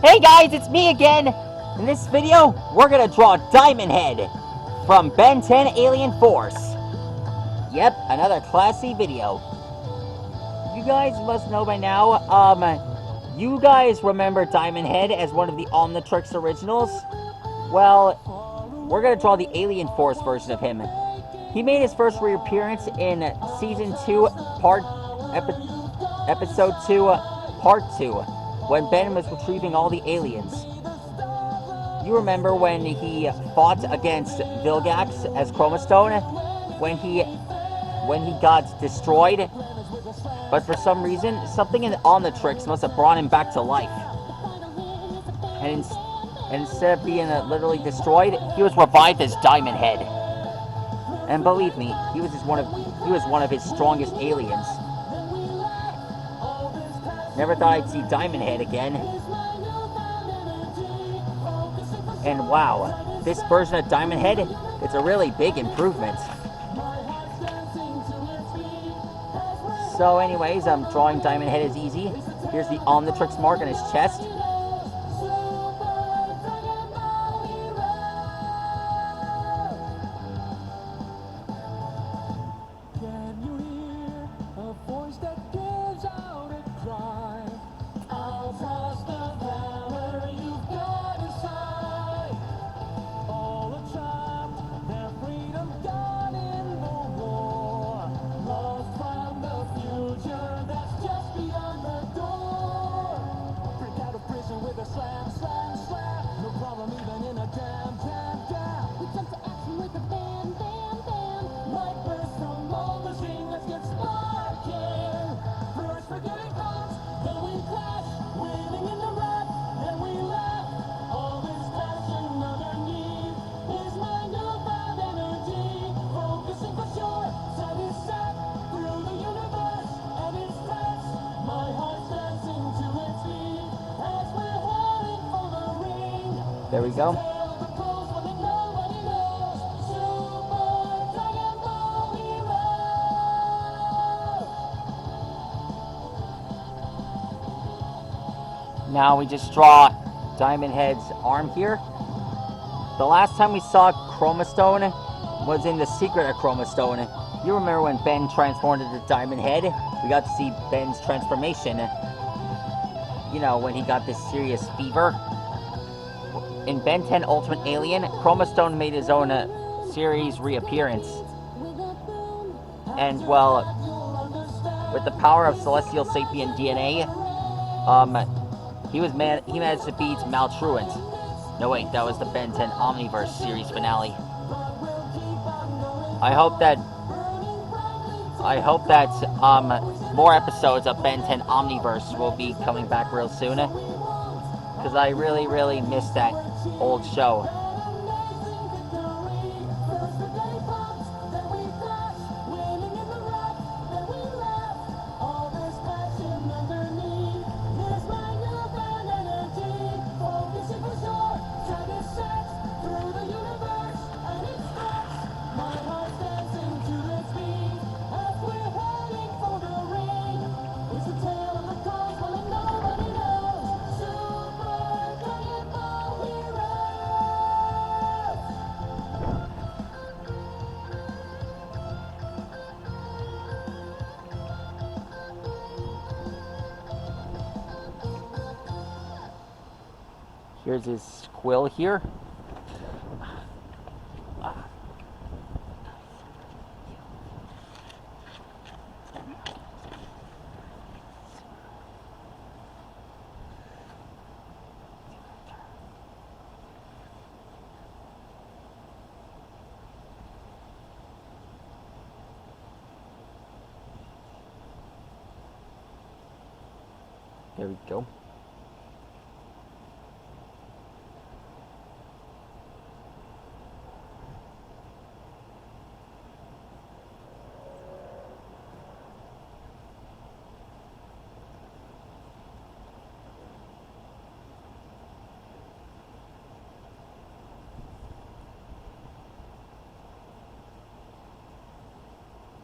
Hey guys, it's me again! In this video, we're gonna draw Diamond Head from Ben 10 Alien Force. Yep, another classy video. You guys must know by now, you guys remember Diamond Head as one of the Omnitrix originals? Well, we're gonna draw the Alien Force version of him. He made his first reappearance in Season 2, Episode 2, Part 2, when Ben was retrieving all the aliens. You remember when he fought against Vilgax as Chromastone? When he got destroyed? But for some reason, something in Omnitrix must have brought him back to life. And instead of being literally destroyed, he was revived as Diamond Head. And believe me, he was one of his strongest aliens. Never thought I'd see Diamond Head again. And wow, this version of Diamond Head, it's a really big improvement. So anyways, drawing Diamond Head is easy. Here's the Omnitrix mark on his chest. There we go. Now we just draw Diamond Head's arm here. The last time we saw Chromastone was in The Secret of Chromastone. You remember when Ben transformed into Diamond Head? We got to see Ben's transformation. You know, when he got this serious fever. In Ben 10 Ultimate Alien, Chromastone made his own series reappearance. And, well, with the power of Celestial Sapien DNA, he managed to beat Maltruant. No wait, that was the Ben 10 Omniverse series finale. I hope that more episodes of Ben 10 Omniverse will be coming back real soon. Because I really, really miss that old show. Here's his quill here. There we go.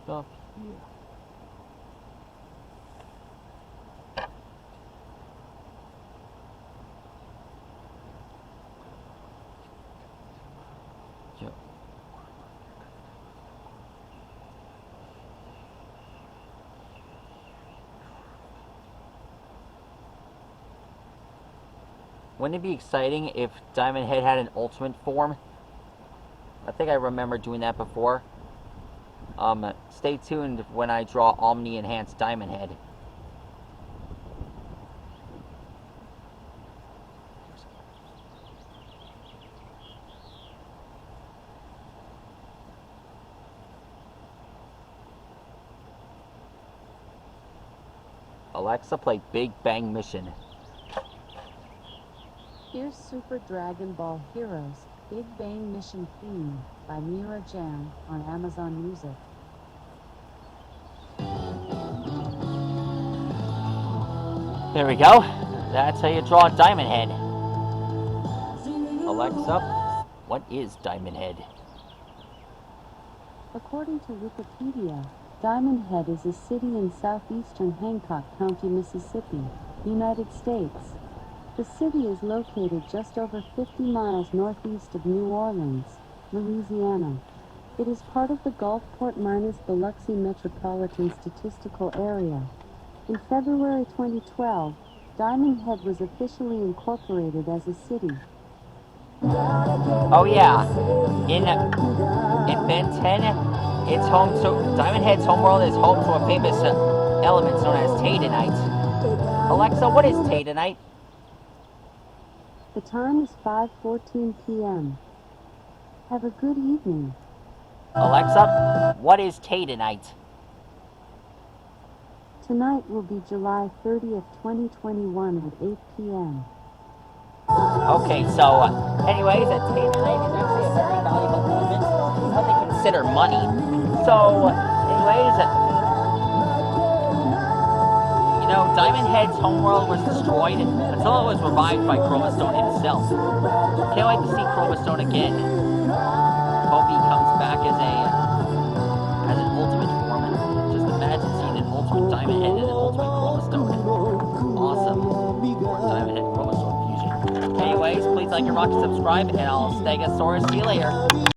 Up here. Wouldn't it be exciting if Diamond Head had an ultimate form? I think I remember doing that before. Stay tuned when I draw Omni Enhanced Diamond Head. Alexa, play Big Bang Mission. Here's Super Dragon Ball Heroes Big Bang Mission theme by Mira Jam on Amazon Music. There we go. That's how you draw a Diamond Head. Alexa, what is Diamond Head? According to Wikipedia, Diamond Head is a city in southeastern Hancock County, Mississippi, United States. The city is located just over 50 miles northeast of New Orleans, Louisiana. It is part of the Gulfport-Biloxi Metropolitan Statistical Area. In February 2012, Diamond Head was officially incorporated as a city. Oh yeah, in Ben 10, it's home to Diamond Head's homeworld is home to a famous element known as Tatanite. Alexa, what is Tatanite? The time is 5:14 p.m. Have a good evening. Alexa, what is Tatanite? Tonight will be July 30th, 2021 at 8 p.m. Okay, so anyways, Tatanite is actually a very valuable element. It's how they consider money. So, anyways, Diamond Head's homeworld was destroyed until it was revived by Chromastone himself. Can't wait to see Chromastone again. Hope he comes back as an ultimate form. Just imagine seeing an ultimate Diamond Head and an ultimate Chromastone. Awesome. Diamond Head Chromastone fusion. Anyways, please like and rock and subscribe, and I'll Stegosaurus see you later.